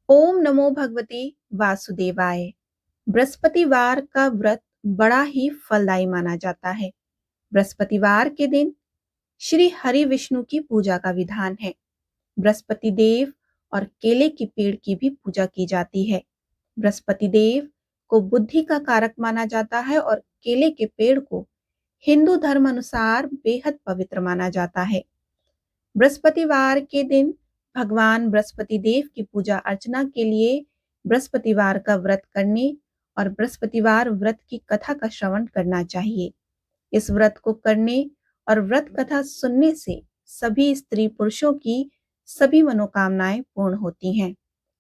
ओम नमो भगवते वासुदेवाय। बृहस्पतिवार का व्रत बड़ा ही फलदायी माना जाता है। बृहस्पतिवार के दिन श्री हरि विष्णु की पूजा का विधान है। बृहस्पति देव और केले के पेड़ की भी पूजा की जाती है। बृहस्पति देव को बुद्धि का कारक माना जाता है और केले के पेड़ को हिंदू धर्म अनुसार बेहद पवित्र माना जाता है। बृहस्पतिवार के दिन भगवान बृहस्पति देव की पूजा अर्चना के लिए बृहस्पतिवार का व्रत करने और बृहस्पतिवार व्रत की कथा का श्रवण करना चाहिए। इस व्रत को करने और व्रत कथा सुनने से सभी स्त्री पुरुषों की सभी मनोकामनाएं पूर्ण होती हैं।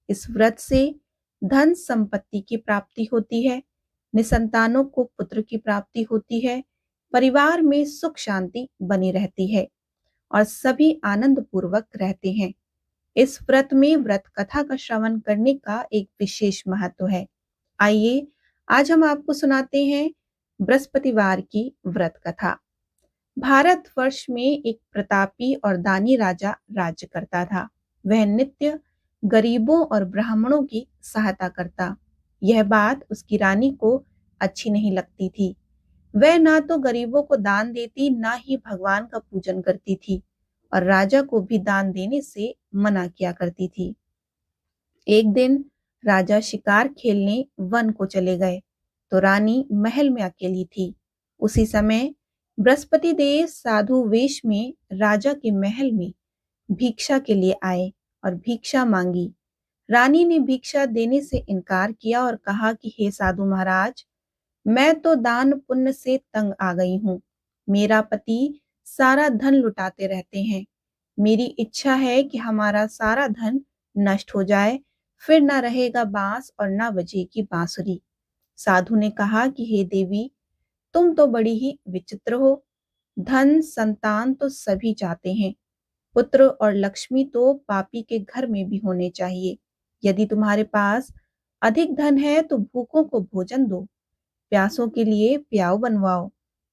इस व्रत से धन संपत्ति की प्राप्ति होती है, निसंतानों को पुत्र की प्राप्ति होती है, परिवार में सुख शांति बनी रहती है और सभी आनंद पूर्वक रहते हैं। इस व्रत में व्रत कथा का श्रवण करने का एक विशेष महत्व है। आइए आज हम आपको सुनाते हैं बृहस्पतिवार की व्रत कथा। भारत वर्ष में एक प्रतापी और दानी राजा राज्य करता था। वह नित्य गरीबों और ब्राह्मणों की सहायता करता। यह बात उसकी रानी को अच्छी नहीं लगती थी। वह ना तो गरीबों को दान देती, ना ही भगवान का पूजन करती थी और राजा को भी दान देने से मना किया करती थी। एक दिन राजा शिकार खेलने वन को चले गए तो रानी महल में अकेली थी। उसी समय बृहस्पति देव साधु वेश में राजा के महल में भिक्षा के लिए आए और भिक्षा मांगी। रानी ने भिक्षा देने से इनकार किया और कहा कि हे साधु महाराज, मैं तो दान पुण्य से तंग आ गई हूँ। मेरा पति सारा धन लुटाते रहते हैं। मेरी इच्छा है कि हमारा सारा धन नष्ट हो जाए, फिर ना रहेगा बांस और ना बजेगी बांसुरी। साधु ने कहा कि हे देवी, तुम तो बड़ी ही विचित्र हो। धन संतान तो सभी चाहते हैं, पुत्र और लक्ष्मी तो पापी के घर में भी होने चाहिए। यदि तुम्हारे पास अधिक धन है तो भूखों को भोजन दो, प्यासों के लिए प्याऊ बनवाओ,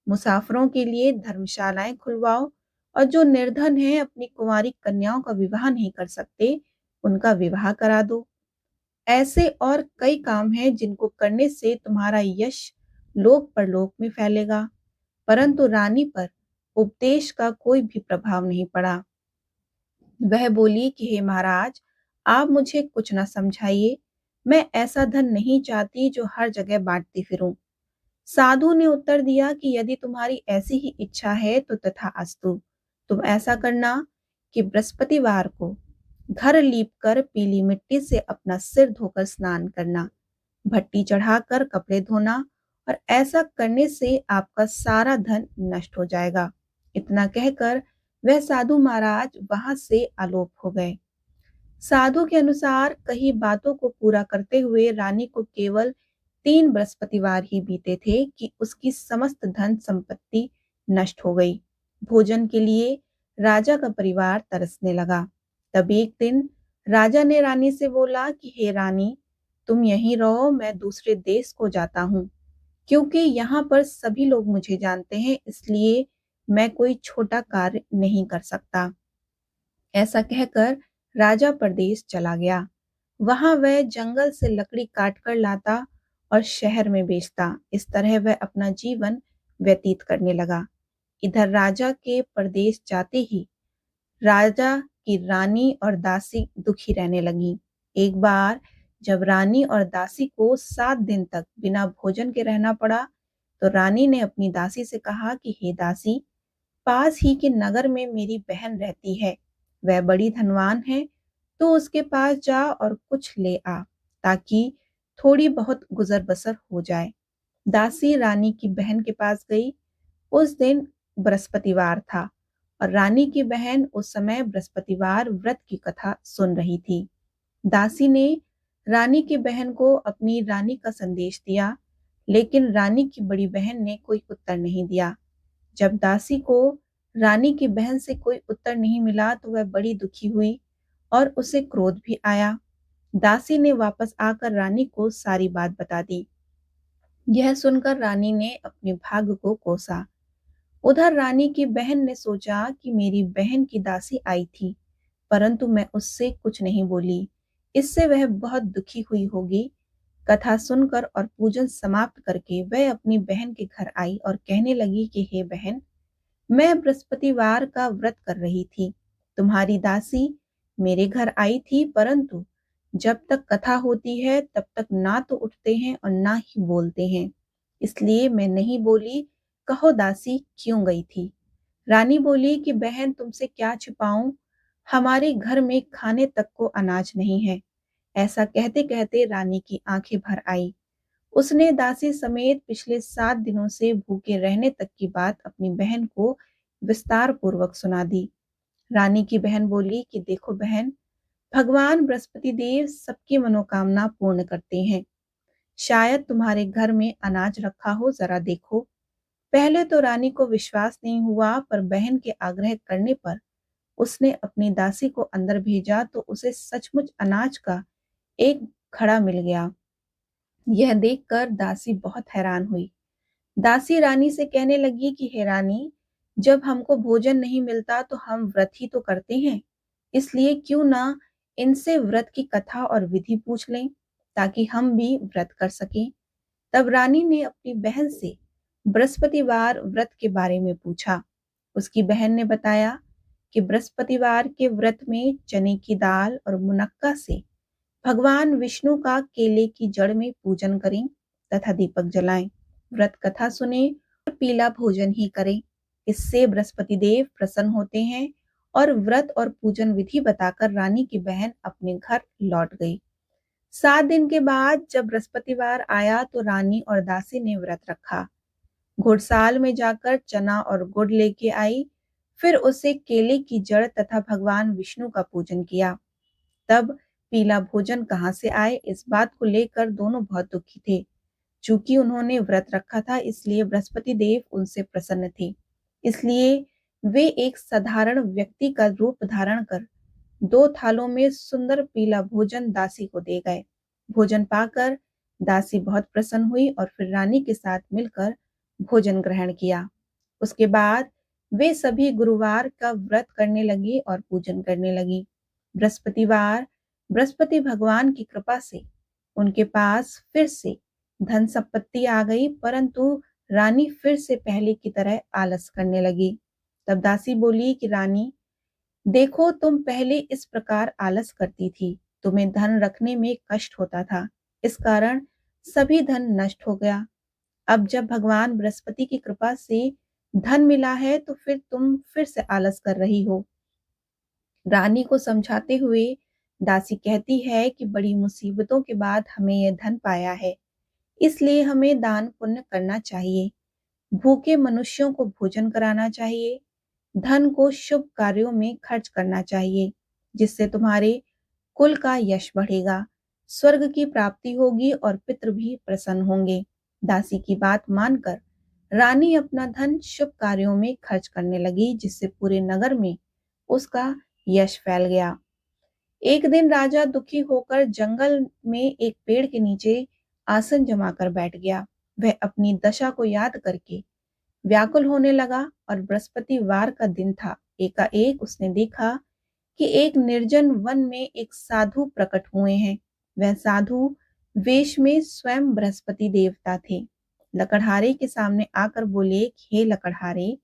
मुसाफिरों के लिए धर्मशालाएं खुलवाओ और जो निर्धन हैं अपनी कुंवारी कन्याओं का विवाह नहीं कर सकते, उनका विवाह करा दो। ऐसे और कई काम हैं जिनको करने से तुम्हारा यश लोक परलोक में फैलेगा। परंतु रानी पर उपदेश का कोई भी प्रभाव नहीं पड़ा। वह बोली कि हे महाराज, आप मुझे कुछ न समझाइए। मैं ऐसा धन नहीं चाहती जो हर जगह बांटती फिरूं। साधु ने उत्तर दिया कि यदि तुम्हारी ऐसी ही इच्छा है तो तथास्तु। तुम ऐसा करना कि बृहस्पतिवार को घर लीपकर पीली मिट्टी से अपना सिर धोकर स्नान करना, भट्टी चढ़ाकर कपड़े धोना और ऐसा करने से आपका सारा धन नष्ट हो जाएगा। इतना कहकर वह साधु महाराज वहां से आलोप हो गए। साधु के अनुसार कही बातों को पूरा करते हुए रानी को केवल 3 बृहस्पतिवार ही बीते थे कि उसकी समस्त धन संपत्ति नष्ट हो गई। भोजन के लिए राजा का परिवार तरसने लगा। तब एक दिन राजा ने रानी से बोला कि हे रानी, तुम यहीं रहो, मैं दूसरे देश को जाता हूँ। क्योंकि यहाँ पर सभी लोग मुझे जानते हैं, इसलिए मैं कोई छोटा कार्य नहीं कर सकता। ऐसा कहकर राजा परदेश चला गया। वहां वह जंगल से लकड़ी काट कर लाता और शहर में बेचता। इस तरह वह अपना जीवन व्यतीत करने लगा। इधर राजा के परदेश जाते ही राजा की रानी और दासी दुखी रहने लगी। एक बार जब रानी और दासी को 7 दिन तक बिना भोजन के रहना पड़ा, तो रानी ने अपनी दासी से कहा कि हे दासी, पास ही के नगर में मेरी बहन रहती है। वह बड़ी धनवान है, तो उसके पास जा और कुछ ले आ, ताकि थोड़ी बहुत गुजर बसर हो जाए। दासी रानी की बहन के पास गई। उस दिन बृहस्पतिवार था और रानी की बहन उस समय बृहस्पतिवार व्रत की कथा सुन रही थी। दासी ने रानी की बहन को अपनी रानी का संदेश दिया, लेकिन रानी की बड़ी बहन ने कोई उत्तर नहीं दिया। जब दासी को रानी की बहन से कोई उत्तर नहीं मिला तो वह बड़ी दुखी हुई और उसे क्रोध भी आया। दासी ने वापस आकर रानी को सारी बात बता दी। यह सुनकर रानी ने अपने भाग्य को कोसा। उधर रानी की बहन ने सोचा कि मेरी बहन की दासी आई थी, परंतु मैं उससे कुछ नहीं बोली। इससे वह बहुत दुखी हुई होगी। कथा सुनकर और पूजन समाप्त करके वह अपनी बहन के घर आई और कहने लगी कि हे बहन, मैं बृहस्पतिवार का व्रत कर रही थी। तुम्हारी दासी मेरे घर आई थी, परंतु जब तक कथा होती है तब तक ना तो उठते हैं और ना ही बोलते हैं। इसलिए मैं नहीं बोली। कहो दासी क्यों गई थी? रानी बोली कि बहन, तुमसे क्या छिपाऊं, हमारे घर में खाने तक को अनाज नहीं है। ऐसा कहते कहते रानी की आंखें भर आई। उसने दासी समेत पिछले 7 दिनों से भूखे रहने तक की बात अपनी बहन को विस्तार पूर्वक सुना दी। रानी की बहन बोली कि देखो बहन, भगवान बृहस्पति देव सबकी मनोकामना पूर्ण करते हैं। शायद तुम्हारे घर में अनाज रखा हो, जरा देखो। पहले तो रानी को विश्वास नहीं हुआ, पर बहन के आग्रह करने पर उसने अपनी दासी को अंदर भेजा तो उसे सचमुच अनाज का एक खड़ा मिल गया। यह देखकर दासी बहुत हैरान हुई। दासी रानी से कहने लगी कि हे रानी, जब हमको भोजन नहीं मिलता तो हम व्रत ही तो करते हैं। इसलिए क्यों ना इनसे व्रत की कथा और विधि पूछ लें, ताकि हम भी व्रत कर सकें। तब रानी ने अपनी बहन से बृहस्पतिवार व्रत के बारे में पूछा। उसकी बहन ने बताया कि बृहस्पतिवार के व्रत में चने की दाल और मुनक्का से भगवान विष्णु का केले की जड़ में पूजन करें तथा दीपक जलाएं, व्रत कथा सुने और पीला भोजन ही करें। इससे बृहस्पति देव प्रसन्न होते हैं। और व्रत और पूजन विधि बताकर रानी की बहन अपने घर लौट गई। 7 दिन के बाद जब बृहस्पतिवार आया तो रानी और दासी ने व्रत रखा। घुड़साल में जाकर चना और गुड़ लेके आई। फिर उसे केले की जड़ तथा भगवान विष्णु का पूजन किया। तब पीला भोजन कहाँ से आए, इस बात को लेकर दोनों बहुत दुखी थे। चूंकि उन्होंने व्रत रखा था, इसलिए बृहस्पति देव उनसे प्रसन्न थे। इसलिए वे एक साधारण व्यक्ति का रूप धारण कर 2 थालों में सुंदर पीला भोजन दासी को दे गए। भोजन पाकर दासी बहुत प्रसन्न हुई और फिर रानी के साथ मिलकर भोजन ग्रहण किया। उसके बाद वे सभी गुरुवार का व्रत करने लगी और पूजन करने लगी। बृहस्पतिवार बृहस्पति भगवान की कृपा से उनके पास फिर से धन संपत्ति आ गई, परंतु रानी फिर से पहले की तरह आलस करने लगी। तब दासी बोली कि रानी, देखो, तुम पहले इस प्रकार आलस करती थी, तुम्हें धन रखने में कष्ट होता था, इस कारण सभी धन नष्ट हो गया। अब जब भगवान बृहस्पति की कृपा से धन मिला है तो फिर तुम फिर से आलस कर रही हो। रानी को समझाते हुए दासी कहती है कि बड़ी मुसीबतों के बाद हमें यह धन पाया है, इसलिए हमें दान पुण्य करना चाहिए। भूखे मनुष्यों को भोजन कराना चाहिए। धन को शुभ कार्यों में खर्च करना चाहिए, जिससे तुम्हारे कुल का यश बढ़ेगा, स्वर्ग की प्राप्ति होगी और पितृ भी प्रसन्न होंगे। दासी की बात मानकर रानी अपना धन शुभ कार्यों में खर्च करने लगी, जिससे पूरे नगर में उसका यश फैल गया। एक दिन राजा दुखी होकर जंगल में एक पेड़ के नीचे आसन जमाकर बैठ गया। वह अपनी दशा को याद करके व्याकुल होने लगा और बृहस्पतिवार का दिन था। एकाएक उसने देखा कि एक निर्जन वन में एक साधु प्रकट हुए हैं। वह साधु वेश में स्वयं बृहस्पति देवता थे। लकड़हारे के सामने आकर बोले, हे लकड़हारे,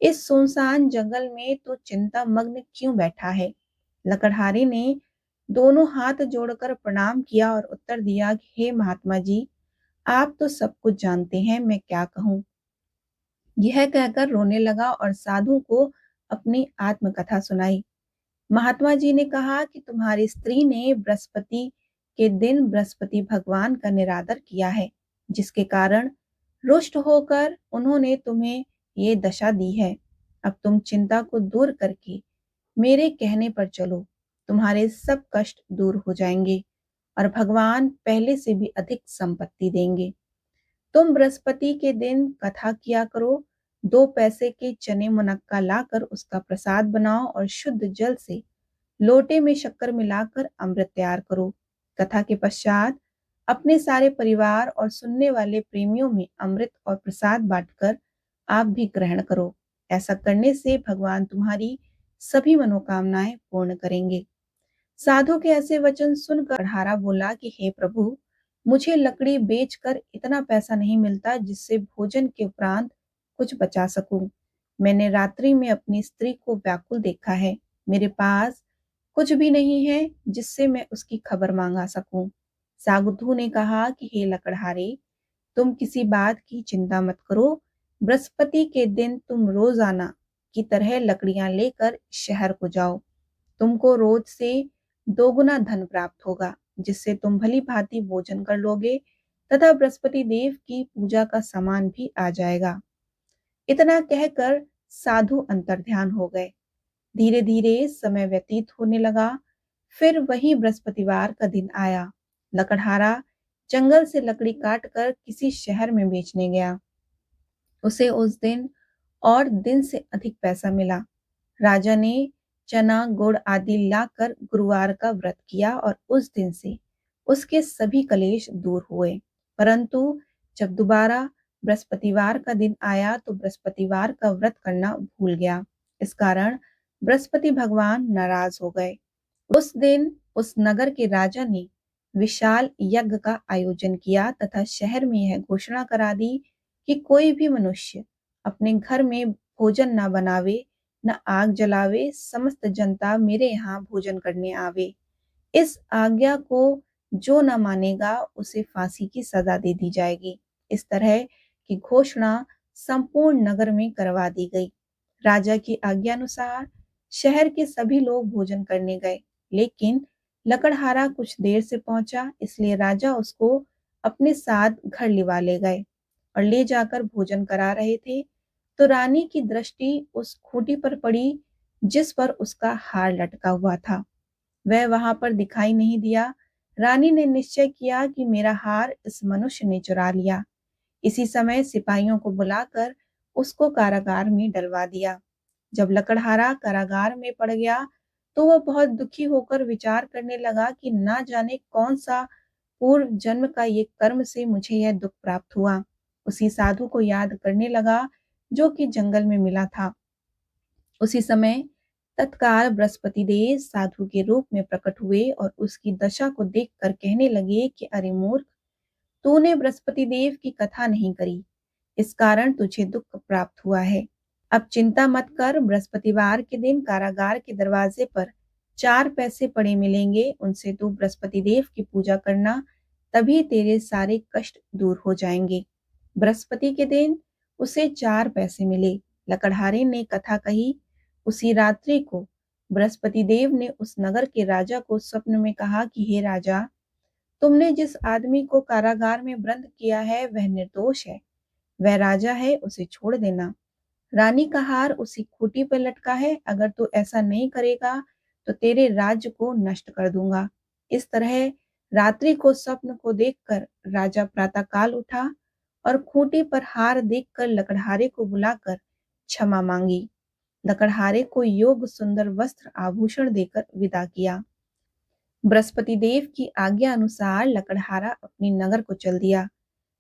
इस सुनसान जंगल में तो चिंता मग्न क्यों बैठा है? लकड़हारे ने दोनों हाथ जोड़कर प्रणाम किया और उत्तर दिया कि हे महात्मा जी, आप तो सब कुछ जानते हैं, मैं क्या कहूँ। यह कहकर रोने लगा और साधु को अपनी आत्मकथा सुनाई। महात्मा जी ने कहा कि तुम्हारी स्त्री ने बृहस्पति के दिन बृहस्पति भगवान का निरादर किया है, जिसके कारण रुष्ट होकर उन्होंने तुम्हें ये दशा दी है। अब तुम चिंता को दूर करके मेरे कहने पर चलो, तुम्हारे सब कष्ट दूर हो जाएंगे और भगवान पहले से भी अधिक संपत्ति देंगे। तुम बृहस्पति के दिन कथा किया करो। 2 पैसे के चने मुनक्का लाकर उसका प्रसाद बनाओ और शुद्ध जल से लोटे में शक्कर मिलाकर अमृत तैयार करो। कथा के पश्चात अपने सारे परिवार और सुनने वाले प्रेमियों में अमृत और प्रसाद बांटकर आप भी ग्रहण करो। ऐसा करने से भगवान तुम्हारी सभी मनोकामनाएं पूर्ण करेंगे। साधु के ऐसे वचन सुनकर लकड़हारा बोला कि हे प्रभु, मुझे लकड़ी बेचकर इतना पैसा नहीं मिलता जिससे भोजन के उपरांत कुछ बचा सकूं। मैंने रात्रि में अपनी स्त्री को व्याकुल देखा है। मेरे पास कुछ भी नहीं है जिससे मैं उसकी खबर मांगा सकूं। साधु ने कहा कि हे लकड़हारे, तुम किसी बात की चिंता मत करो। बृहस्पति के दिन तुम रोजाना की तरह लकड़ियां लेकर शहर को जाओ। तुमको रोज से दोगुना धन प्राप्त होगा, जिससे तुम भली भांति भोजन कर लोगे तथा बृहस्पति देव की पूजा का सामान भी आ जाएगा। इतना कहकर साधु अंतर्ध्यान हो गए। धीरे धीरे समय व्यतीत होने लगा। फिर वही बृहस्पतिवार का दिन आया। लकड़हारा जंगल से लकड़ी काट कर किसी शहर में बेचने गया। उसे उस दिन और दिन से अधिक पैसा मिला। राजा ने चना गुड़ आदि लाकर गुरुवार का व्रत किया और उस दिन से उसके सभी कलेश दूर हुए। परंतु जब दोबारा बृहस्पतिवार का दिन आया तो बृहस्पतिवार का व्रत करना भूल गया। इस कारण बृहस्पति भगवान नाराज हो गए। उस दिन उस नगर के राजा ने विशाल यज्ञ का आयोजन किया तथा शहर में यह घोषणा करा दी कि कोई भी मनुष्य अपने घर में भोजन न बनावे, न आग जलावे, समस्त जनता मेरे यहाँ भोजन करने आवे। इस आज्ञा को जो न मानेगा उसे फांसी की सजा दे दी जाएगी। इस तरह की घोषणा संपूर्ण नगर में करवा दी गई। राजा की आज्ञा अनुसार शहर के सभी लोग भोजन करने गए, लेकिन लकड़हारा कुछ देर से पहुंचा, इसलिए राजा उसको अपने साथ घर लिवा ले गए और ले जाकर भोजन करा रहे थे तो रानी की दृष्टि उस खूंटी पर पड़ी जिस पर उसका हार लटका हुआ था। वह वहां पर दिखाई नहीं दिया। रानी ने निश्चय किया कि मेरा हार इस मनुष्य ने चुरा लिया। इसी समय सिपाहियों को बुलाकर उसको कारागार में डलवा दिया। जब लकड़हारा कारागार में पड़ गया तो वह बहुत दुखी होकर विचार करने लगा कि ना जाने कौन सा पूर्व जन्म का ये कर्म से मुझे यह दुख प्राप्त हुआ। उसी साधु को याद करने लगा जो कि जंगल में मिला था। उसी समय तत्काल बृहस्पति देव साधु के रूप में प्रकट हुए और उसकी दशा को देखकर कहने लगे कि अरे मूर्ख, तूने बृहस्पति देव की कथा नहीं करी, इस कारण तुझे दुख प्राप्त हुआ है। अब चिंता मत कर, बृहस्पतिवार के दिन कारागार के दरवाजे पर 4 पैसे पड़े मिलेंगे, उनसे तू बृहस्पति देव की पूजा करना, तभी तेरे सारे कष्ट दूर हो जाएंगे। बृहस्पति के दिन उसे 4 पैसे मिले। लकड़हारे ने कथा कही। उसी रात्रि को बृहस्पति देव ने उस नगर के राजा को स्वप्न में कहा कि हे राजा, तुमने जिस आदमी को कारागार में बंद किया है वह निर्दोष है। वह राजा है, उसे छोड़ देना। रानी का हार उसी खूंटी पर लटका है। अगर तू ऐसा नहीं करेगा तो तेरे राज्य को नष्ट कर दूंगा। इस तरह रात्रि को स्वप्न को देखकर राजा प्रातःकाल उठा और खूंटी पर हार देखकर लकड़हारे को बुलाकर क्षमा मांगी। लकड़हारे को योग्य सुंदर वस्त्र आभूषण देकर विदा किया। बृहस्पति देव की आज्ञा अनुसार लकड़हारा अपनी नगर को चल दिया।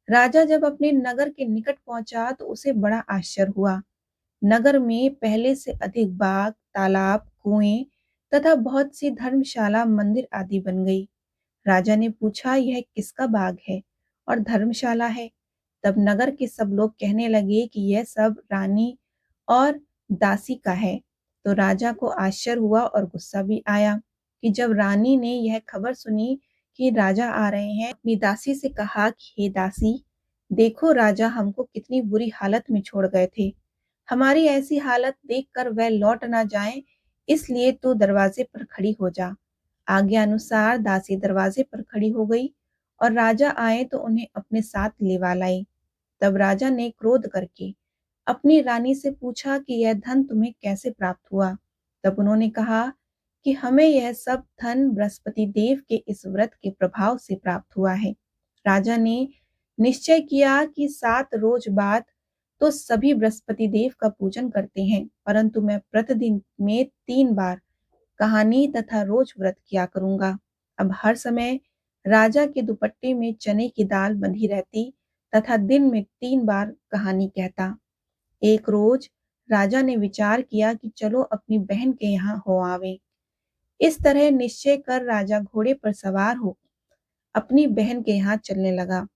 राजा जब अपने नगर के निकट पहुंचा तो उसे बड़ा आश्चर्य हुआ। नगर में पहले से अधिक बाग, तालाब, कुएं तथा बहुत सी धर्मशाला, मंदिर आदि बन गई। राजा ने पूछा, यह किसका बाग है और धर्मशाला है? तब नगर के सब लोग कहने लगे कि यह सब रानी और दासी का है। तो राजा को आश्चर्य हुआ और गुस्सा भी आया कि जब रानी ने यह खबर सुनी कि राजा आ रहे हैं, अपनी दासी से कहा कि हे दासी, देखो राजा हमको कितनी बुरी हालत में छोड़ गए थे। हमारी ऐसी हालत देखकर वह लौट ना जाए, इसलिए तू दरवाजे पर खड़ी हो जा। आज्ञा अनुसार दासी दरवाजे पर खड़ी हो गई और राजा आए तो उन्हें अपने साथ लिवा लाई। तब राजा ने क्रोध करके अपनी रानी से पूछा कि यह धन तुम्हें कैसे प्राप्त हुआ? तब उन्होंने कहा कि हमें यह सब धन बृहस्पति देव के इस व्रत के प्रभाव से प्राप्त हुआ है। राजा ने निश्चय किया कि 7 रोज बाद तो सभी बृहस्पति देव का पूजन करते हैं, परंतु मैं प्रतिदिन में 3 बार कहानी तथा रोज व्रत किया करूंगा। अब हर समय राजा के दुपट्टे में चने की दाल बंधी रहती तथा दिन में 3 बार कहानी कहता। एक रोज राजा ने विचार किया कि चलो अपनी बहन के यहाँ हो आवे। इस तरह निश्चय कर राजा घोड़े पर सवार हो अपनी बहन के यहाँ चलने लगा।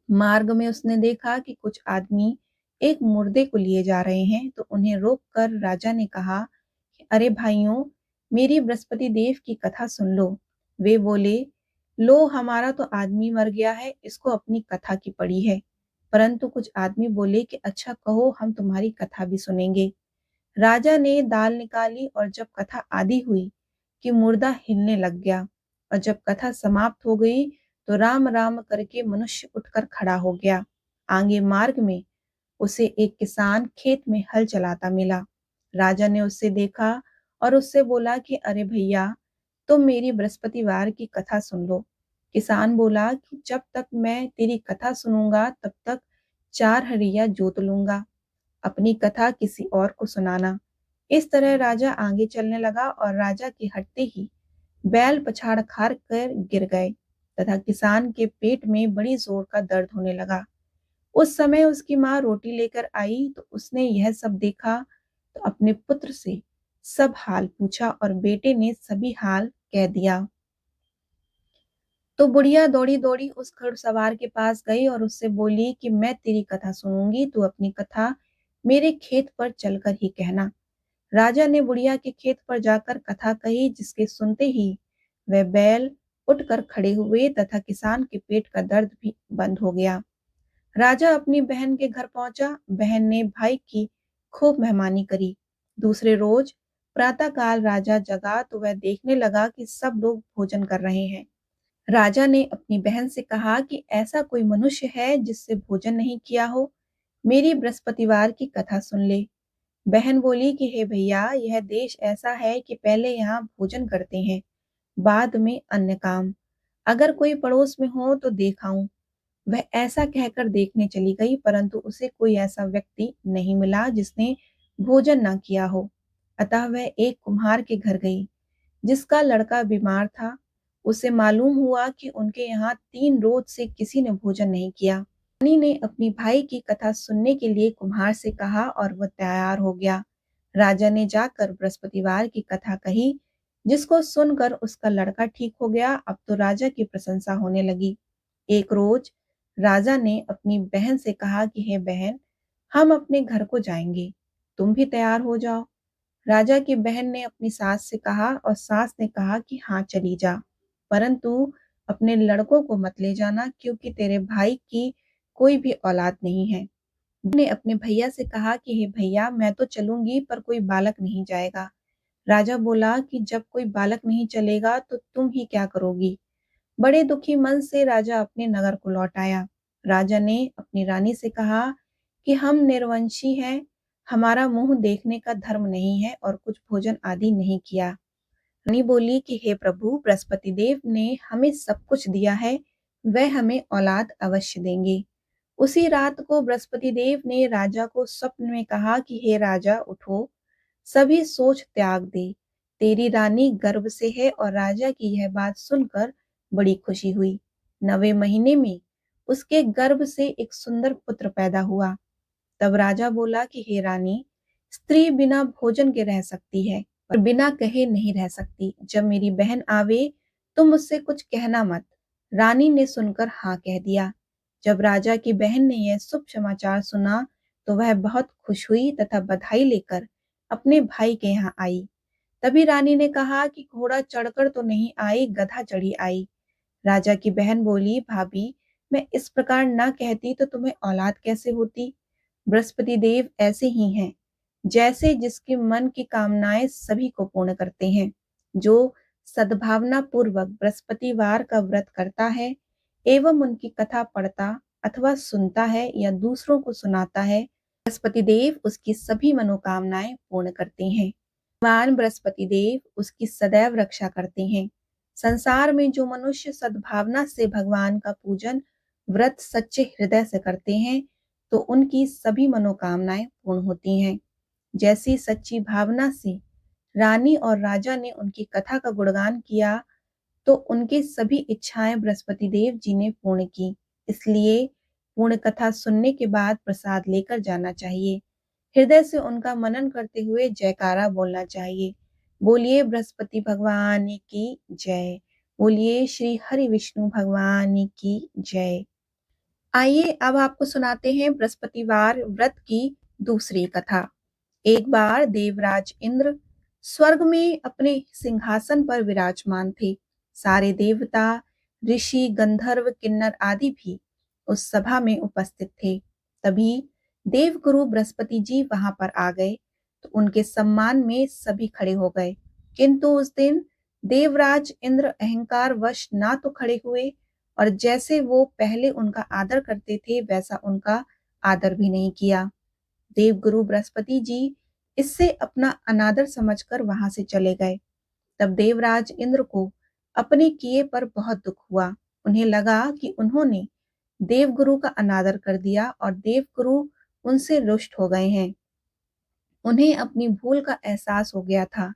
मार्ग में उसने देखा कि कुछ आदमी एक मुर्दे को लिए जा रहे हैं, तो उन्हें रोककर राजा ने कहा कि अरे भाइयों, मेरी बृहस्पति देव की कथा सुन लो। वे बोले, लो हमारा तो आदमी मर गया है, इसको अपनी कथा की पड़ी है। परंतु कुछ आदमी बोले कि अच्छा कहो, हम तुम्हारी कथा भी सुनेंगे। राजा ने दाल निकाली और जब कथा आधी हुई कि मुर्दा हिलने लग गया, और जब कथा समाप्त हो गई तो राम राम करके मनुष्य उठकर खड़ा हो गया। आगे मार्ग में उसे एक किसान खेत में हल चलाता मिला। राजा ने उससे देखा और उससे बोला कि अरे भैया, तुम मेरी बृहस्पतिवार की कथा सुन लो। किसान बोला कि जब तक मैं तेरी कथा सुनूंगा तब तक 4 हरिया जोत लूंगा, अपनी कथा किसी और को सुनाना। इस तरह राजा आगे चलने लगा और राजा के हटते ही बैल पछाड़ खार कर गिर गए तथा किसान के पेट में बड़ी जोर का दर्द होने लगा। उस समय उसकी माँ रोटी लेकर आई तो उसने यह सब देखा, तो अपने पुत्र से सब हाल पूछा और बेटे ने सभी हाल कह दिया। तो बुढ़िया दौड़ी दौड़ी उस घुड़सवार के पास गई और उससे बोली कि मैं तेरी कथा सुनूंगी, तू अपनी कथा मेरे खेत पर चलकर ही कहना। राजा ने बुढ़िया के खेत पर जाकर कथा कही, जिसके सुनते ही वह बैल उठकर खड़े हुए तथा किसान के पेट का दर्द भी बंद हो गया। राजा अपनी बहन के घर पहुंचा। बहन ने भाई की खूब मेहमानी करी। दूसरे रोज प्रातःकाल राजा जगा तो वह देखने लगा कि सब लोग भोजन कर रहे हैं। राजा ने अपनी बहन से कहा कि ऐसा कोई मनुष्य है जिससे भोजन नहीं किया हो, मेरी बृहस्पतिवार की कथा सुन ले। बहन बोली कि हे भैया, यह देश ऐसा है कि पहले यहाँ भोजन करते हैं, बाद में अन्य काम। अगर कोई पड़ोस में हो तो देखाऊं। वह ऐसा कहकर देखने चली गई, परंतु उसे कोई ऐसा व्यक्ति नहीं मिला जिसने भोजन न किया हो। अतः वह एक कुम्हार के घर गई, जिसका लड़का बीमार था। उसे मालूम हुआ कि उनके यहाँ 3 रोज से किसी ने भोजन नहीं किया। रानी ने अपनी भाई की कथा सुनने के लिए कुम्हार से कहा और वह तैयार हो गया। राजा ने जाकर बृहस्पतिवार की कथा कही, जिसको सुनकर उसका लड़का ठीक हो गया। अब तो राजा की प्रशंसा होने लगी। एक रोज राजा ने अपनी बहन से कहा कि हे बहन, हम अपने घर को जाएंगे, तुम भी तैयार हो जाओ। राजा की बहन ने अपनी सास से कहा और सास ने कहा कि हाँ चली जा, परंतु अपने लड़कों को मत ले जाना, क्योंकि तेरे भाई की कोई भी औलाद नहीं है। ने अपने भैया से कहा कि हे भैया, मैं तो चलूंगी पर कोई बालक नहीं जाएगा। राजा बोला कि जब कोई बालक नहीं चलेगा तो तुम ही क्या करोगी। बड़े दुखी मन से राजा अपने नगर को लौट आया। राजा ने अपनी रानी से कहा कि हम निर्वंशी हैं, हमारा मुंह देखने का धर्म नहीं है और कुछ भोजन आदि नहीं किया। रानी बोली कि हे प्रभु, बृहस्पति देव ने हमें सब कुछ दिया है, वह हमें औलाद अवश्य देंगे। उसी रात को बृहस्पति देव ने राजा को स्वप्न में कहा कि हे राजा, उठो, सभी सोच त्याग दे, तेरी रानी गर्भ से है। और राजा की यह बात सुनकर बड़ी खुशी हुई। 9वें महीने में उसके गर्भ से एक सुंदर पुत्र पैदा हुआ। तब राजा बोला कि हे रानी, स्त्री बिना भोजन के रह सकती है पर बिना कहे नहीं रह सकती। जब मेरी बहन आवे तुम मुझसे कुछ कहना मत। रानी ने सुनकर हाँ कह दिया। जब राजा की बहन ने यह शुभ समाचार सुना तो वह बहुत खुश हुई तथा बधाई लेकर अपने भाई के यहाँ आई। तभी रानी ने कहा कि घोड़ा चढ़कर तो नहीं आई, गधा चढ़ी आई। राजा की बहन बोली, भाभी, मैं इस प्रकार न कहती तो तुम्हें औलाद कैसे होती। बृहस्पति देव ऐसे ही हैं, जैसे जिसके मन की कामनाएं सभी को पूर्ण करते हैं। जो सद्भावना पूर्वक बृहस्पतिवार का व्रत करता है एवं उनकी कथा पढ़ता अथवा सुनता है या दूसरों को सुनाता है, बृहस्पति देव उसकी सभी मनोकामनाएं पूर्ण करते हैं। भगवान बृहस्पति देव उसकी सदैव रक्षा करते हैं। संसार में जो मनुष्य सद्भावना से भगवान का पूजन व्रत सच्चे हृदय से करते हैं तो उनकी सभी मनोकामनाएं पूर्ण होती हैं। जैसी सच्ची भावना से रानी और राजा ने उनकी कथा का गुणगान किया तो उनकी सभी इच्छाएं बृहस्पति देव जी ने पूर्ण की। इसलिए पूर्ण कथा सुनने के बाद प्रसाद लेकर जाना चाहिए। हृदय से उनका मनन करते हुए जयकारा बोलना चाहिए। बोलिए बृहस्पति भगवान की जय। बोलिए श्री हरि विष्णु भगवान की जय। आइए अब आपको सुनाते हैं बृहस्पतिवार व्रत की दूसरी कथा। एक बार देवराज इंद्र स्वर्ग में अपने सिंहासन पर विराजमान थे। सारे देवता, ऋषि, गंधर्व, किन्नर आदि भी उस सभा में उपस्थित थे। तभी देवगुरु बृहस्पति जी वहां पर आ गए तो उनके सम्मान में सभी खड़े हो गए। किंतु उस दिन देवराज इंद्र अहंकार वश ना तो खड़े हुए और जैसे वो पहले उनका आदर करते थे वैसा उनका आदर भी नहीं किया। देवगुरु बृहस्पति जी इससे अपना अनादर समझकर वहां से चले गए। तब देवराज इंद्र को अपने किए पर बहुत दुख हुआ। उन्हें लगा कि उन्होंने देवगुरु का अनादर कर दिया और देवगुरु उनसे रुष्ट हो गए हैं। उन्हें अपनी भूल का एहसास हो गया था।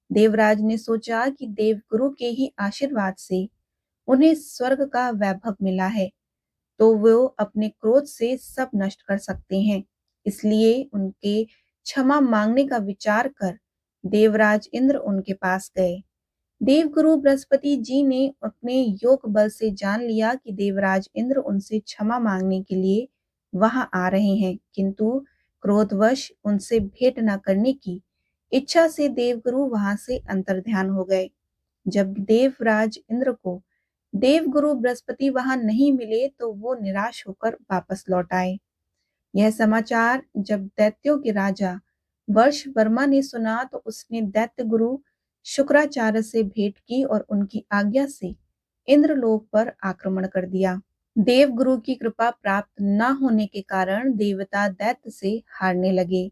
देवराज ने सोचा कि देवगुरु के ही आशीर्वाद से उन्हें स्वर्ग का वैभव मिला है, तो वो अपने क्रोध से सब नष्ट कर सकते हैं। इसलिए उनके क्षमा मांगने का विचार कर देवराज इंद्र उनके पास गए। देवगुरु बृहस्पति जी ने अपने योग बल से जान लिया कि देवराज इंद्र उनसे क्षमा मांगने के लिए वहां आ रहे हैं, किंतु क्रोधवश उनसे भेंट न करने की इच्छा से देवगुरु वहां से अंतर्ध्यान हो गए। जब देवराज इंद्र को देवगुरु बृहस्पति वहां नहीं मिले तो वो निराश होकर वापस लौट आए। यह समाचार जब दैत्यों के राजा वर्ष वर्मा ने सुना तो उसने दैत्य गुरु शुक्राचार्य से भेंट की और उनकी आज्ञा से इंद्रलोक पर आक्रमण कर दिया। देवगुरु की कृपा प्राप्त न होने के कारण देवता दैत्य से हारने लगे।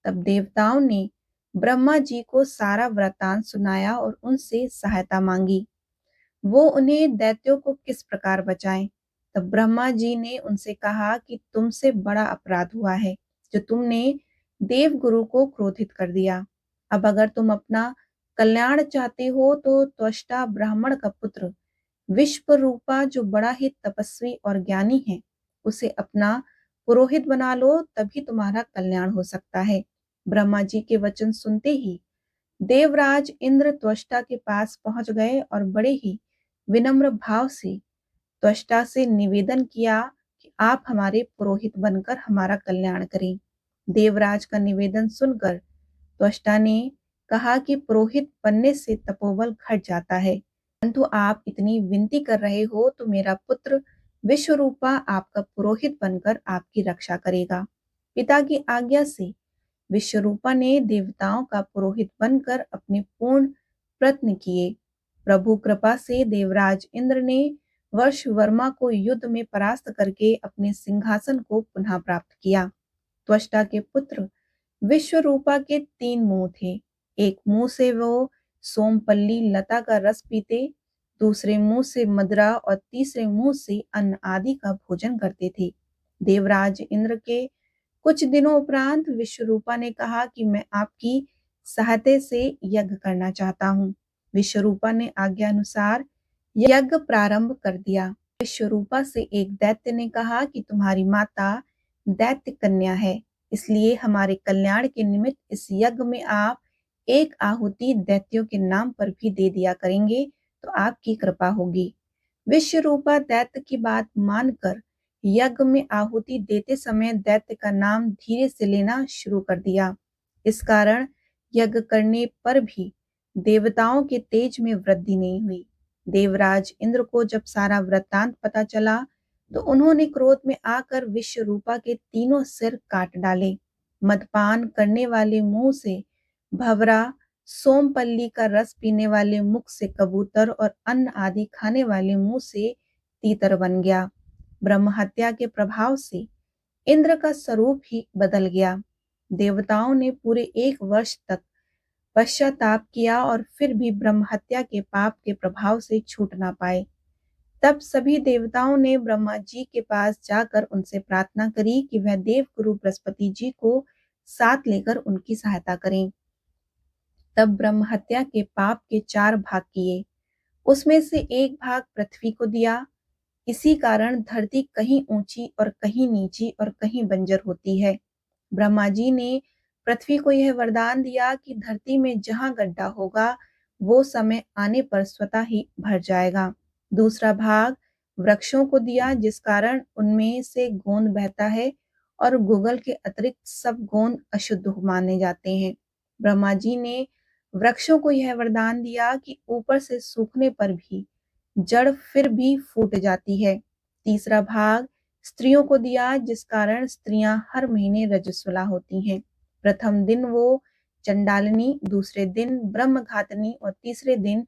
तब देवताओं ने ब्रह्मा जी को सारा वृतांत सुनाया और उनसे सहायता मांगी। वो उन्हें दैत्यों को किस प्रकार बचाएं। तब ब्रह्मा जी ने उनसे कहा कि तुमसे बड़ा अपराध हुआ है जो तुमने देवगुरु को क्रोधित कर दिया। अब अगर तुम अपना कल्याण चाहते हो तो त्वष्टा ब्राह्मण का पुत्र विश्व रूपा जो बड़ा ही तपस्वी और ज्ञानी है उसे अपना पुरोहित बना लो, तभी तुम्हारा कल्याण हो सकता है। ब्रह्मा जी के वचन सुनते ही देवराज इंद्र त्वष्टा के पास पहुंच गए और बड़े ही विनम्र भाव से त्वष्टा से निवेदन किया कि आप हमारे पुरोहित बनकर हमारा कल्याण करें। देवराज का निवेदन सुनकर त्वष्टा ने कहा कि पुरोहित बनने से तपोबल घट जाता है, परंतु आप इतनी विनती कर रहे हो तो मेरा पुत्र विश्वरूपा आपका पुरोहित बनकर आपकी रक्षा करेगा। पिता की आज्ञा से विश्वरूपा ने देवताओं का पुरोहित बनकर अपने पूर्ण प्रयत्न किए। प्रभु कृपा से देवराज इंद्र ने वर्ष वर्मा को युद्ध में परास्त करके अपने सिंहासन को पुनः प्राप्त किया। त्वष्टा के पुत्र विश्वरूपा के 3 मुंह थे। एक मुंह से वो सोमपल्ली लता का रस पीते, दूसरे मुंह से मदिरा और तीसरे मुंह से अन्न आदि का भोजन करते थे। देवराज इंद्र के कुछ दिनों उपरांत विश्वरूपा ने कहा कि मैं आपकी सहायता से यज्ञ करना चाहता हूँ। विश्वरूपा ने आज्ञा अनुसार यज्ञ प्रारंभ कर दिया। विश्वरूपा से एक दैत्य ने कहा कि तुम्हारी माता दैत्य कन्या है, इसलिए हमारे कल्याण के निमित्त इस यज्ञ में आप एक आहुति दैत्यों के नाम पर भी दे दिया करेंगे तो आपकी कृपा होगी। विश्वरूपा दैत्य की बात मानकर यज्ञ में आहुति देते समय दैत्य का नाम धीरे से लेना शुरू कर दिया। इस कारण यज्ञ करने पर भी देवताओं के तेज में वृद्धि नहीं हुई। देवराज इंद्र को जब सारा वृत्तांत पता चला तो उन्होंने क्रोध में आकर विश्वरूपा के तीनों सिर काट डाले। मदपान करने वाले मुंह से भंवरा, सोमपल्ली का रस पीने वाले मुख से कबूतर और अन्न आदि खाने वाले मुंह से तीतर बन गया। ब्रह्म हत्या के प्रभाव से इंद्र का स्वरूप ही बदल गया। देवताओं ने पूरे 1 वर्ष तक पश्चाताप किया और फिर भी ब्रह्म हत्या के पाप के प्रभाव से छूट ना पाए। तब सभी देवताओं ने ब्रह्मा जी के पास जाकर उनसे प्रार्थना करी कि वह देवगुरु बृहस्पति जी को साथ लेकर उनकी सहायता करें। तब ब्रह्म हत्या के पाप के 4 भाग किए, उसमें से एक भाग पृथ्वी को दिया। इसी कारण धरती कहीं ऊंची और कहीं नीची और कहीं बंजर होती है। ब्रह्मा जी ने पृथ्वी को यह वरदान दिया कि धरती में जहां गड्ढा होगा वो समय आने पर स्वतः ही भर जाएगा। दूसरा भाग वृक्षों को दिया जिस कारण उनमें से गोंद बहता है और गूगल के अतिरिक्त सब गोंद अशुद्ध माने जाते हैं। ब्रह्मा जी ने वृक्षों को यह वरदान दिया कि ऊपर से सूखने पर भी जड़ फिर भी फूट जाती है। तीसरा भाग स्त्रियों को दिया जिस कारण स्त्रियां हर महीने रजस्वला होती हैं। प्रथम दिन वो चंडालिनी, दूसरे दिन ब्रह्मघातिनी और तीसरे दिन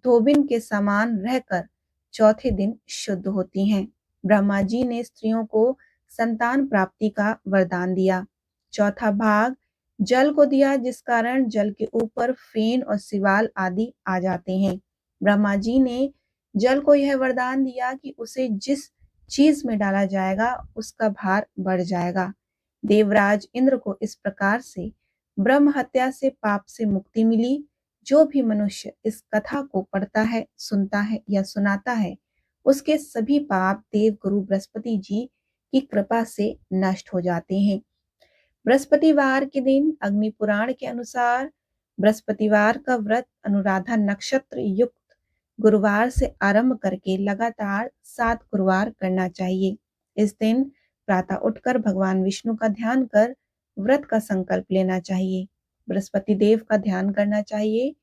धोबिन के समान रहकर चौथे दिन शुद्ध होती हैं। ब्रह्मा जी ने स्त्रियों को संतान प्राप्ति का वरदान दिया। चौथा भाग जल को दिया जिस कारण जल के ऊपर फेन और सिवाल आदि आ जाते हैं। ब्रह्मा जी ने जल को यह वरदान दिया कि उसे जिस चीज में डाला जाएगा उसका भार बढ़ जाएगा। देवराज इंद्र को इस प्रकार से ब्रह्म हत्या से पाप से मुक्ति मिली। जो भी मनुष्य इस कथा को पढ़ता है, सुनता है या सुनाता है, उसके सभी पाप देव गुरु बृहस्पति जी की कृपा से नष्ट हो जाते हैं। बृहस्पतिवार के दिन अग्नि पुराण के अनुसार बृहस्पतिवार का व्रत अनुराधा नक्षत्र युक्त गुरुवार से आरंभ करके लगातार 7 गुरुवार करना चाहिए। इस दिन प्रातः उठकर भगवान विष्णु का ध्यान कर व्रत का संकल्प लेना चाहिए। बृहस्पति देव का ध्यान करना चाहिए।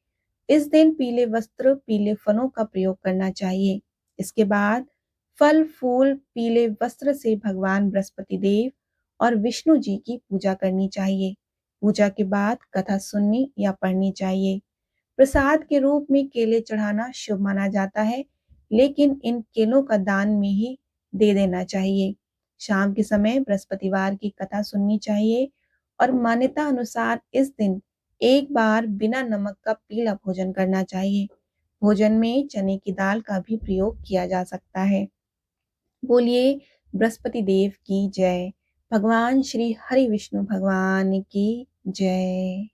इस दिन पीले वस्त्र, पीले फलों का प्रयोग करना चाहिए। इसके बाद फल फूल पीले वस्त्र से भगवान बृहस्पति देव और विष्णु जी की पूजा करनी चाहिए। पूजा के बाद कथा सुननी या पढ़नी चाहिए। प्रसाद के रूप में केले चढ़ाना शुभ माना जाता है, लेकिन इन केलों का दान में ही दे देना चाहिए। शाम के समय बृहस्पतिवार की कथा सुननी चाहिए और मान्यता अनुसार इस दिन एक बार बिना नमक का पीला भोजन करना चाहिए। भोजन में चने की दाल का भी प्रयोग किया जा सकता है। बोलिए बृहस्पति देव की जय। भगवान श्री हरि विष्णु भगवान की जय।